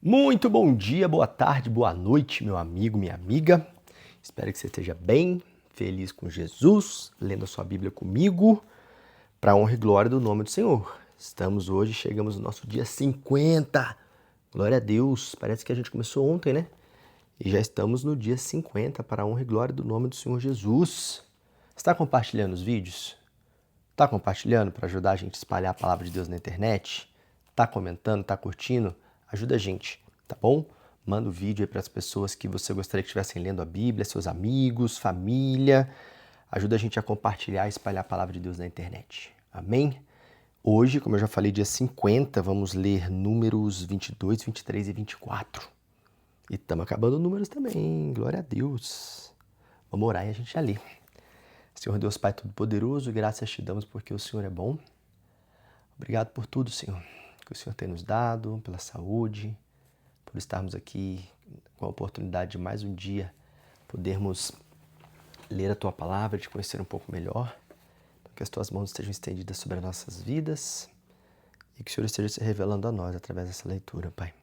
Muito bom dia, boa tarde, boa noite, meu amigo, minha amiga. Espero que você esteja bem, feliz com Jesus, lendo a sua Bíblia comigo, para a honra e glória do nome do Senhor. Chegamos no nosso dia 50. Glória a Deus, parece que a gente começou ontem, né? E já estamos no dia 50, para a honra e glória do nome do Senhor Jesus. Está compartilhando os vídeos? Está compartilhando para ajudar a gente a espalhar a palavra de Deus na internet? Está comentando, está curtindo? Ajuda a gente, tá bom? Manda o vídeo aí para as pessoas que você gostaria que estivessem lendo a Bíblia, seus amigos, família. Ajuda a gente a compartilhar e espalhar a palavra de Deus na internet. Amém? Hoje, como eu já falei, dia 50, vamos ler números 22, 23 e 24. E estamos acabando números também, glória a Deus. Vamos orar e a gente já lê. Senhor Deus Pai Todo-Poderoso, graças te damos porque o Senhor é bom. Obrigado por tudo, Senhor, que o Senhor tem nos dado, pela saúde, por estarmos aqui com a oportunidade de mais um dia podermos ler a Tua Palavra, te conhecer um pouco melhor, que as Tuas mãos estejam estendidas sobre as nossas vidas e que o Senhor esteja se revelando a nós através dessa leitura, Pai.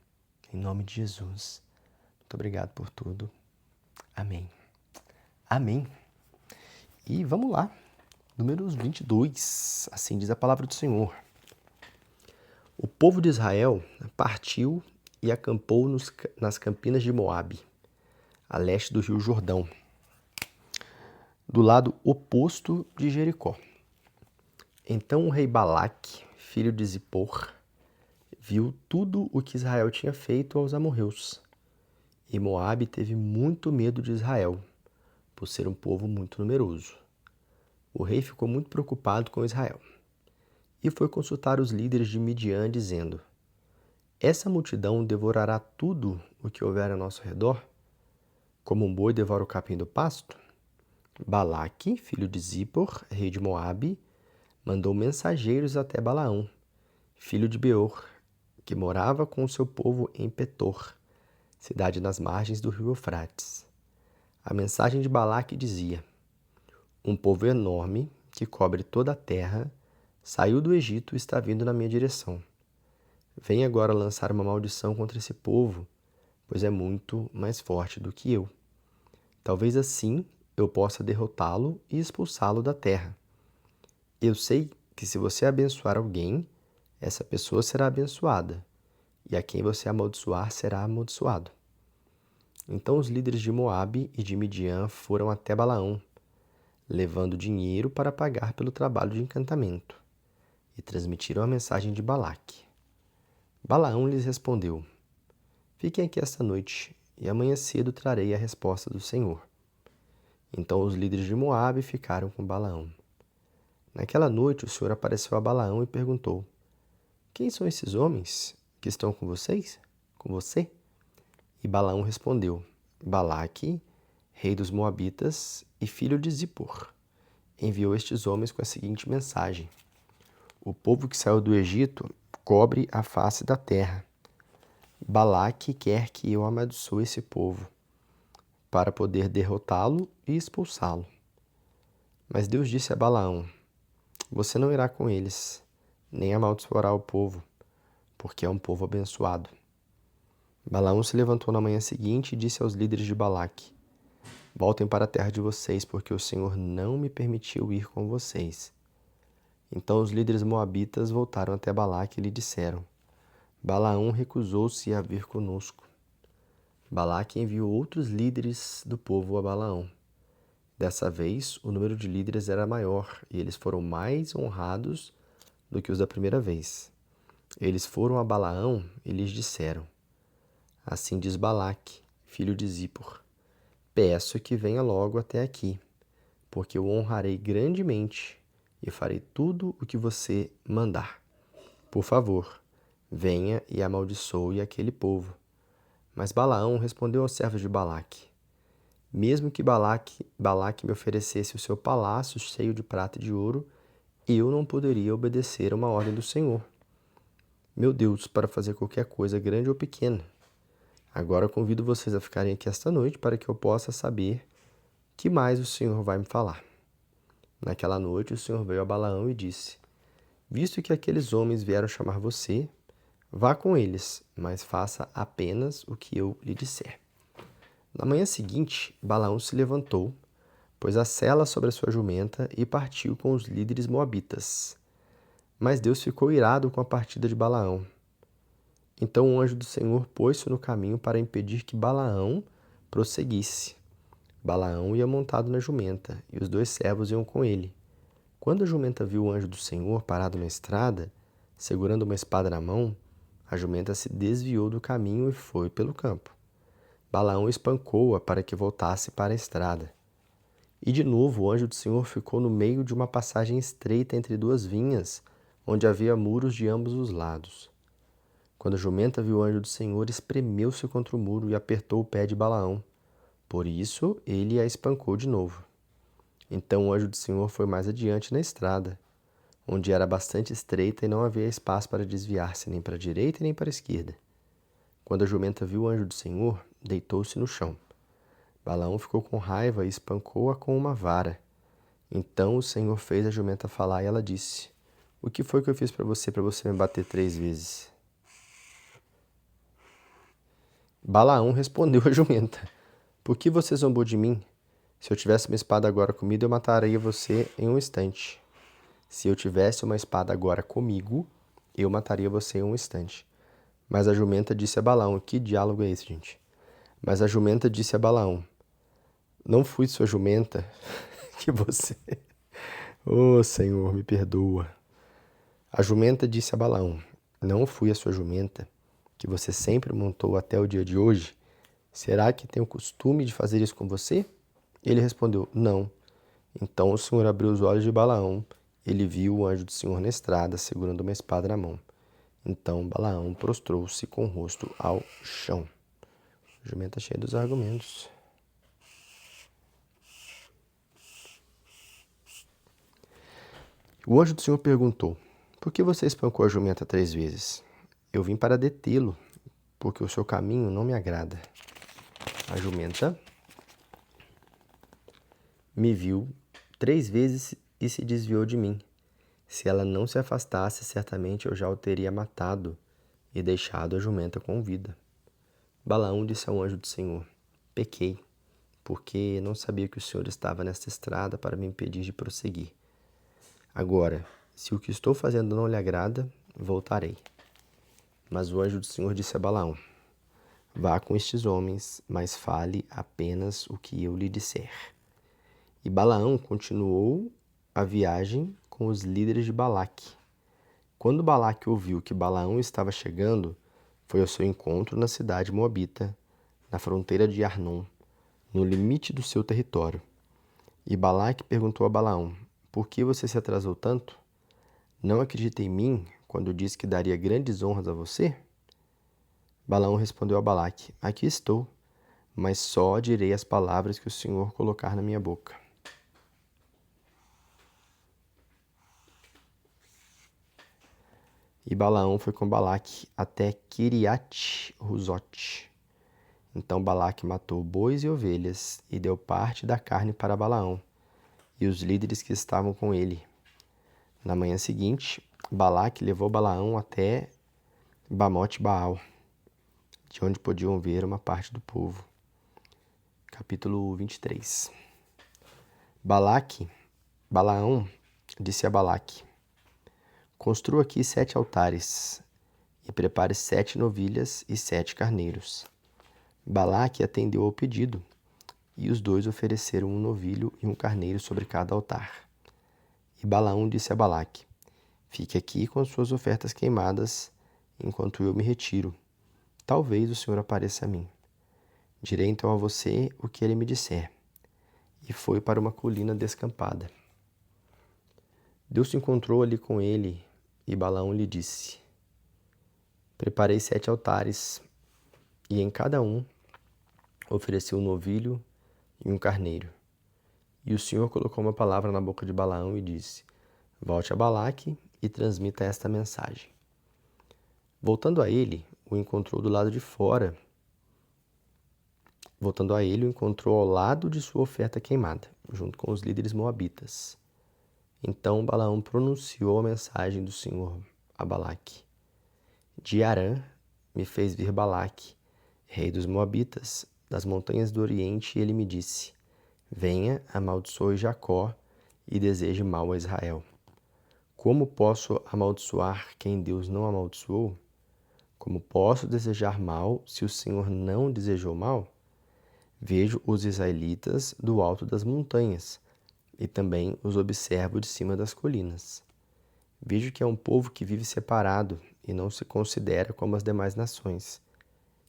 Em nome de Jesus. Muito obrigado por tudo. Amém. Amém. E vamos lá, números 22, assim diz a palavra do Senhor. O povo de Israel partiu e acampou nas campinas de Moabe, a leste do rio Jordão, do lado oposto de Jericó. Então o rei Balaque, filho de Zippor, viu tudo o que Israel tinha feito aos amorreus. E Moabe teve muito medo de Israel, por ser um povo muito numeroso. O rei ficou muito preocupado com Israel e foi consultar os líderes de Midian, dizendo: essa multidão devorará tudo o que houver ao nosso redor, como um boi devora o capim do pasto? Balaque, filho de Zippor, rei de Moabe, mandou mensageiros até Balaão, filho de Beor, que morava com o seu povo em Petor, cidade nas margens do rio Eufrates. A mensagem de Balaque dizia: um povo enorme, que cobre toda a terra, saiu do Egito e está vindo na minha direção. Venha agora lançar uma maldição contra esse povo, pois é muito mais forte do que eu. Talvez assim eu possa derrotá-lo e expulsá-lo da terra. Eu sei que se você abençoar alguém, essa pessoa será abençoada, e a quem você amaldiçoar será amaldiçoado. Então os líderes de Moabe e de Midian foram até Balaão, levando dinheiro para pagar pelo trabalho de encantamento, e transmitiram a mensagem de Balaque. Balaão lhes respondeu: fiquem aqui esta noite, e amanhã cedo trarei a resposta do Senhor. Então os líderes de Moabe ficaram com Balaão. Naquela noite o Senhor apareceu a Balaão e perguntou: quem são esses homens que estão com vocês? Com você? E Balaão respondeu: Balaque, rei dos Moabitas e filho de Zippor, enviou estes homens com a seguinte mensagem: o povo que saiu do Egito cobre a face da terra. Balaque quer que eu amaldiçoe esse povo, para poder derrotá-lo e expulsá-lo. Mas Deus disse a Balaão: você não irá com eles, nem amaldiçoará o povo, porque é um povo abençoado. Balaão se levantou na manhã seguinte e disse aos líderes de Balaque: voltem para a terra de vocês, porque o Senhor não me permitiu ir com vocês. Então os líderes moabitas voltaram até Balaque e lhe disseram: Balaão recusou-se a vir conosco. Balaque enviou outros líderes do povo a Balaão. Dessa vez, o número de líderes era maior e eles foram mais honrados do que os da primeira vez. Eles foram a Balaão e lhes disseram: assim diz Balaque, filho de Zippor: peço que venha logo até aqui, porque o honrarei grandemente e farei tudo o que você mandar. Por favor, venha e amaldiçoe aquele povo. Mas Balaão respondeu aos servos de Balaque: mesmo que Balaque me oferecesse o seu palácio cheio de prata e de ouro, eu não poderia obedecer a uma ordem do Senhor, meu Deus, para fazer qualquer coisa grande ou pequena. Agora convido vocês a ficarem aqui esta noite para que eu possa saber que mais o Senhor vai me falar. Naquela noite o Senhor veio a Balaão e disse: visto que aqueles homens vieram chamar você, Vá com eles, mas faça apenas o que eu lhe disser. Na manhã seguinte, Balaão se levantou, pôs a sela sobre a sua jumenta e partiu com os líderes moabitas. Mas Deus ficou irado com a partida de Balaão. Então o anjo do Senhor pôs-se no caminho para impedir que Balaão prosseguisse. Balaão ia montado na jumenta, e os 2 servos iam com ele. Quando a jumenta viu o anjo do Senhor parado na estrada, segurando uma espada na mão, a jumenta se desviou do caminho e foi pelo campo. Balaão espancou-a para que voltasse para a estrada. E de novo o anjo do Senhor ficou no meio de uma passagem estreita entre 2 vinhas, onde havia muros de ambos os lados. Quando a jumenta viu o anjo do Senhor, espremeu-se contra o muro e apertou o pé de Balaão. Por isso, ele a espancou de novo. Então o anjo do Senhor foi mais adiante na estrada, onde era bastante estreita e não havia espaço para desviar-se nem para a direita nem para a esquerda. Quando a jumenta viu o anjo do Senhor, deitou-se no chão. Balaão ficou com raiva e espancou-a com uma vara. Então o Senhor fez a jumenta falar e ela disse: "O que foi que eu fiz para você me bater 3 vezes?" Balaão respondeu à jumenta: "Por que você zombou de mim? Se eu tivesse uma espada agora comigo, eu mataria você em um instante. Se eu tivesse uma espada agora comigo, eu mataria você em um instante." Mas a jumenta disse a Balaão: Que diálogo é esse, gente? Mas a jumenta disse a Balaão: "Não fui sua jumenta que você... Oh, Senhor, me perdoa." A jumenta disse a Balaão: "Não fui a sua jumenta que você sempre montou até o dia de hoje? Será que tenho o costume de fazer isso com você?" Ele respondeu: "Não." Então o Senhor abriu os olhos de Balaão. Ele viu o anjo do Senhor na estrada, segurando uma espada na mão. Então Balaão prostrou-se com o rosto ao chão. A jumenta cheia dos argumentos. O anjo do Senhor perguntou: "Por que você espancou a jumenta 3 vezes?" "Eu vim para detê-lo, porque o seu caminho não me agrada." A jumenta me viu 3 vezes e se desviou de mim. Se ela não se afastasse, certamente eu já o teria matado e deixado a jumenta com vida. Balaão disse ao anjo do Senhor: "Pequei, porque não sabia que o Senhor estava nesta estrada para me impedir de prosseguir. Agora, se o que estou fazendo não lhe agrada, voltarei." Mas o anjo do Senhor disse a Balaão: "Vá com estes homens, mas fale apenas o que eu lhe disser." E Balaão continuou a viagem com os líderes de Balaque. Quando Balaque ouviu que Balaão estava chegando, foi ao seu encontro na cidade moabita, na fronteira de Arnon, no limite do seu território. E Balaque perguntou a Balaão: "Por que você se atrasou tanto? Não acredita em mim quando disse que daria grandes honras a você?" Balaão respondeu a Balaque: "Aqui estou, mas só direi as palavras que o Senhor colocar na minha boca." E Balaão foi com Balaque até Quiriate-Huzote. Então Balaque matou bois e ovelhas e deu parte da carne para Balaão e os líderes que estavam com ele. Na manhã seguinte, Balaque levou Balaão até Bamote-Baal, de onde podiam ver uma parte do povo. Capítulo 23. Balaão disse a Balaque: "Construa aqui 7 altares e prepare 7 novilhas e 7 carneiros." Balaque atendeu ao pedido, e os 2 ofereceram um novilho e um carneiro sobre cada altar. E Balaão disse a Balaque: "Fique aqui com as suas ofertas queimadas, enquanto eu me retiro. Talvez o Senhor apareça a mim. Direi então a você o que ele me disser." E foi para uma colina descampada. Deus se encontrou ali com ele, e Balaão lhe disse: "Preparei 7 altares, e em cada um ofereci um novilho e um carneiro." E o Senhor colocou uma palavra na boca de Balaão e disse: "Volte a Balaque e transmita esta mensagem." Voltando a ele, o encontrou do lado de fora. Voltando a ele, o encontrou ao lado de sua oferta queimada, junto com os líderes moabitas. Então Balaão pronunciou a mensagem do Senhor a Balaque: De Harã me fez vir Balaque, rei dos Moabitas, das montanhas do Oriente, e ele me disse: Venha, amaldiçoe Jacó e deseje mal a Israel. Como posso amaldiçoar quem Deus não amaldiçoou? Como posso desejar mal se o Senhor não desejou mal? Vejo os israelitas do alto das montanhas e também os observo de cima das colinas. Vejo que é um povo que vive separado e não se considera como as demais nações.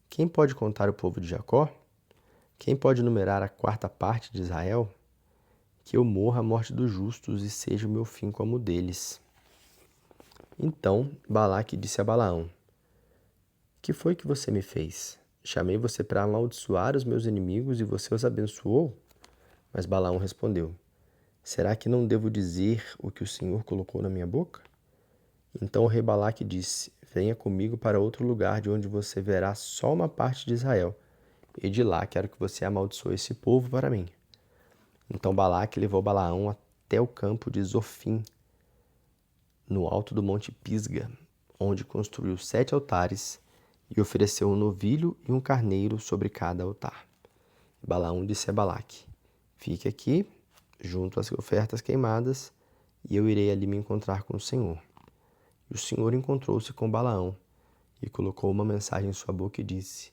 Quem pode contar o povo de Jacó? Quem pode numerar a quarta parte de Israel? Que eu morra a morte dos justos e seja o meu fim como o deles. Então Balaque disse a Balaão: Que foi que você me fez? Chamei você para amaldiçoar os meus inimigos e você os abençoou? Mas Balaão respondeu: Será que não devo dizer o que o Senhor colocou na minha boca? Então o rei Balaque disse: Venha comigo para outro lugar de onde você verá só uma parte de Israel, e de lá quero que você amaldiçoe esse povo para mim. Então Balaque levou Balaão até o campo de Zofim, no alto do monte Pisga, onde construiu 7 altares e ofereceu um novilho e um carneiro sobre cada altar. Balaão disse a Balaque: Fique aqui, junto às ofertas queimadas, e eu irei ali me encontrar com o Senhor. E o Senhor encontrou-se com Balaão e colocou uma mensagem em sua boca e disse: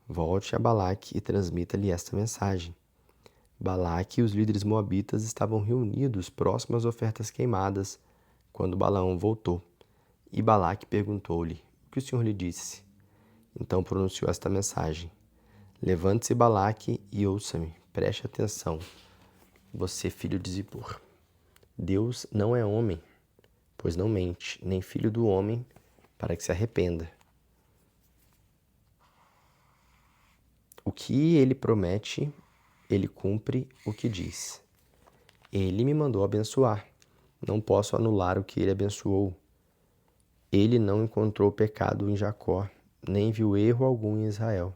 Volte a Balaque e transmita-lhe esta mensagem. Balaque e os líderes moabitas estavam reunidos próximo às ofertas queimadas quando Balaão voltou. E Balaque perguntou-lhe: O que o Senhor lhe disse? Então pronunciou esta mensagem: Levante-se, Balaque, e ouça-me. Preste atenção, você filho de Zippor. Deus não é homem, pois não mente, nem filho do homem, para que se arrependa. O que ele promete, ele cumpre o que diz. Ele me mandou abençoar. Não posso anular o que ele abençoou. Ele não encontrou pecado em Jacó, nem viu erro algum em Israel.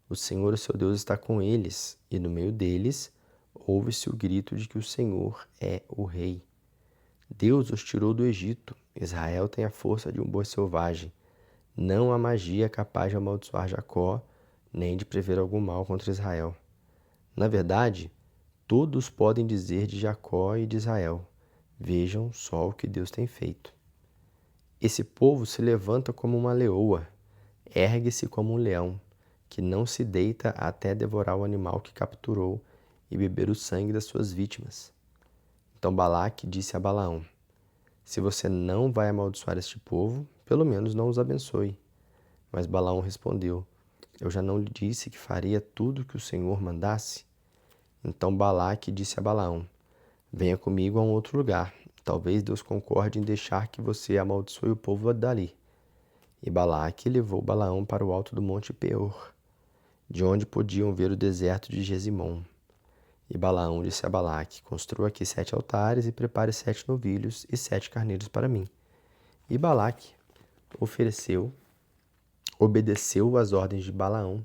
O Senhor, o seu Deus, está com eles, e no meio deles ouve-se o grito de que o Senhor é o Rei. Deus os tirou do Egito. Israel tem a força de um boi selvagem. Não há magia capaz de amaldiçoar Jacó, nem de prever algum mal contra Israel. Na verdade, todos podem dizer de Jacó e de Israel: Vejam só o que Deus tem feito. Esse povo se levanta como uma leoa, ergue-se como um leão, que não se deita até devorar o animal que capturou e beber o sangue das suas vítimas. Então Balaque disse a Balaão: Se você não vai amaldiçoar este povo, pelo menos não os abençoe. Mas Balaão respondeu: Eu já não lhe disse que faria tudo o que o Senhor mandasse? Então Balaque disse a Balaão: Venha comigo a um outro lugar. Talvez Deus concorde em deixar que você amaldiçoe o povo dali. E Balaque levou Balaão para o alto do monte Peor, de onde podiam ver o deserto de Gesimom. E Balaão disse a Balaque: Construa aqui 7 altares e prepare 7 novilhos e 7 carneiros para mim. E Balaque obedeceu às ordens de Balaão,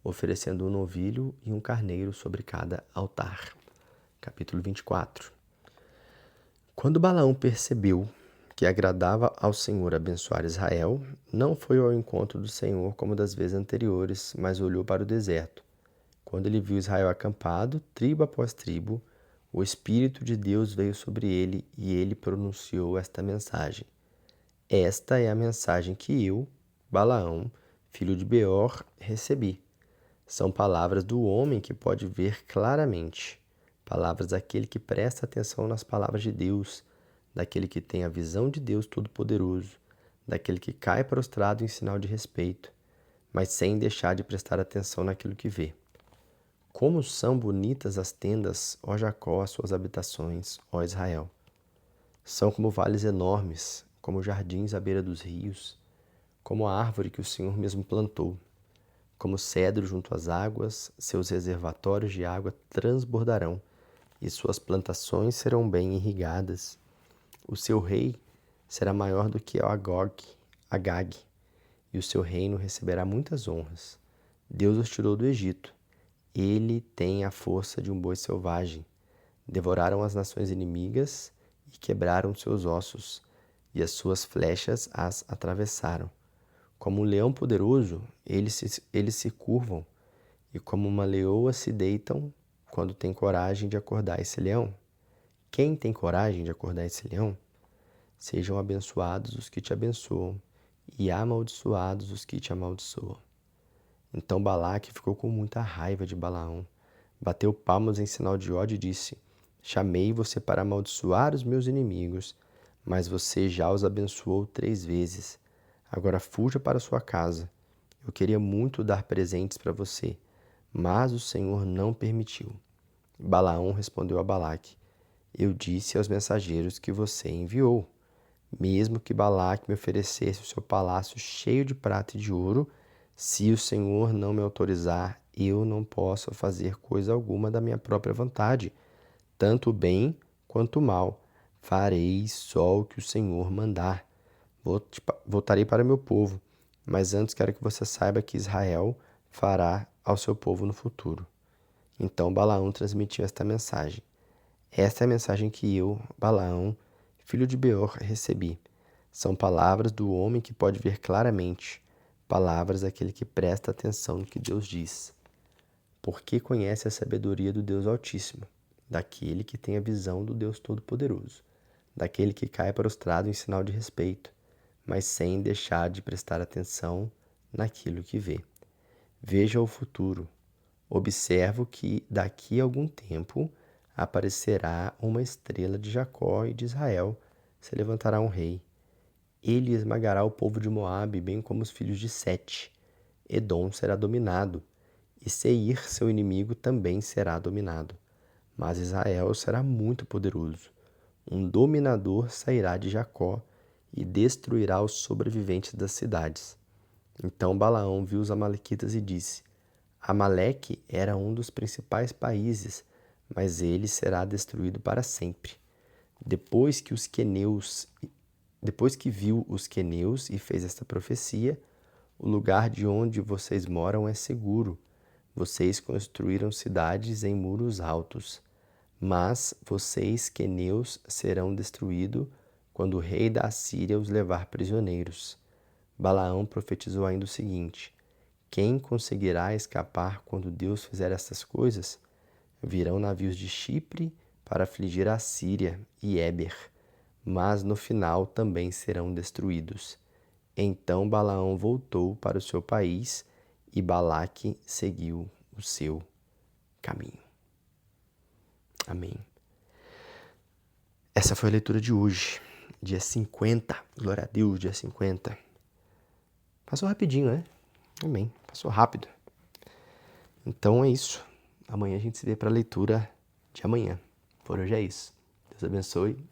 oferecendo um novilho e um carneiro sobre cada altar. Capítulo 24. Quando Balaão percebeu que agradava ao Senhor abençoar Israel, não foi ao encontro do Senhor como das vezes anteriores, mas olhou para o deserto. Quando ele viu Israel acampado, tribo após tribo, o Espírito de Deus veio sobre ele e ele pronunciou esta mensagem: Esta é a mensagem que eu, Balaão, filho de Beor, recebi. São palavras do homem que pode ver claramente, palavras daquele que presta atenção nas palavras de Deus, daquele que tem a visão de Deus Todo-Poderoso, daquele que cai prostrado em sinal de respeito, mas sem deixar de prestar atenção naquilo que vê. Como são bonitas as tendas, ó Jacó, as suas habitações, ó Israel. São como vales enormes, como jardins à beira dos rios, como a árvore que o Senhor mesmo plantou. Como cedro junto às águas, seus reservatórios de água transbordarão, e suas plantações serão bem irrigadas. O seu rei será maior do que Agag, e o seu reino receberá muitas honras. Deus os tirou do Egito. Ele tem a força de um boi selvagem. Devoraram as nações inimigas e quebraram seus ossos, e as suas flechas as atravessaram. Como um leão poderoso, eles se curvam, e como uma leoa se deitam quando tem coragem de acordar esse leão. Quem tem coragem de acordar esse leão? Sejam abençoados os que te abençoam, e amaldiçoados os que te amaldiçoam. Então Balaque ficou com muita raiva de Balaão, bateu palmas em sinal de ódio e disse: Chamei você para amaldiçoar os meus inimigos, mas você já os abençoou 3 vezes. Agora fuja para sua casa. Eu queria muito dar presentes para você, mas o Senhor não permitiu. Balaão respondeu a Balaque: Eu disse aos mensageiros que você enviou. Mesmo que Balaque me oferecesse o seu palácio cheio de prata e de ouro, se o Senhor não me autorizar, eu não posso fazer coisa alguma da minha própria vontade, tanto o bem quanto o mal. Farei só o que o Senhor mandar. Voltarei para meu povo, mas antes quero que você saiba que Israel fará ao seu povo no futuro. Então Balaão transmitiu esta mensagem. Esta é a mensagem que eu, Balaão, filho de Beor, recebi. São palavras do homem que pode ver claramente, palavras daquele que presta atenção no que Deus diz. Porque conhece a sabedoria do Deus Altíssimo, daquele que tem a visão do Deus Todo-Poderoso, daquele que cai prostrado em sinal de respeito, mas sem deixar de prestar atenção naquilo que vê. Veja o futuro. Observo que daqui a algum tempo aparecerá uma estrela de Jacó e de Israel, se levantará um rei. Ele esmagará o povo de Moabe, bem como os filhos de Sete. Edom será dominado, e Seir, seu inimigo, também será dominado. Mas Israel será muito poderoso. Um dominador sairá de Jacó e destruirá os sobreviventes das cidades. Então Balaão viu os amalequitas e disse: Amaleque era um dos principais países, mas ele será destruído para sempre. Depois que viu os queneus e fez esta profecia, o lugar de onde vocês moram é seguro. Vocês construíram cidades em muros altos. Mas vocês, queneus, serão destruídos quando o rei da Assíria os levar prisioneiros. Balaão profetizou ainda o seguinte: Quem conseguirá escapar quando Deus fizer estas coisas? Virão navios de Chipre para afligir a Síria e Éber, mas no final também serão destruídos. Então Balaão voltou para o seu país e Balaque seguiu o seu caminho. Amém. Essa foi a leitura de hoje, dia 50. Glória a Deus, dia 50. Passou rapidinho, né? Amém. Passou rápido. Então é isso. Amanhã a gente se vê para a leitura de amanhã. Por hoje é isso. Deus abençoe.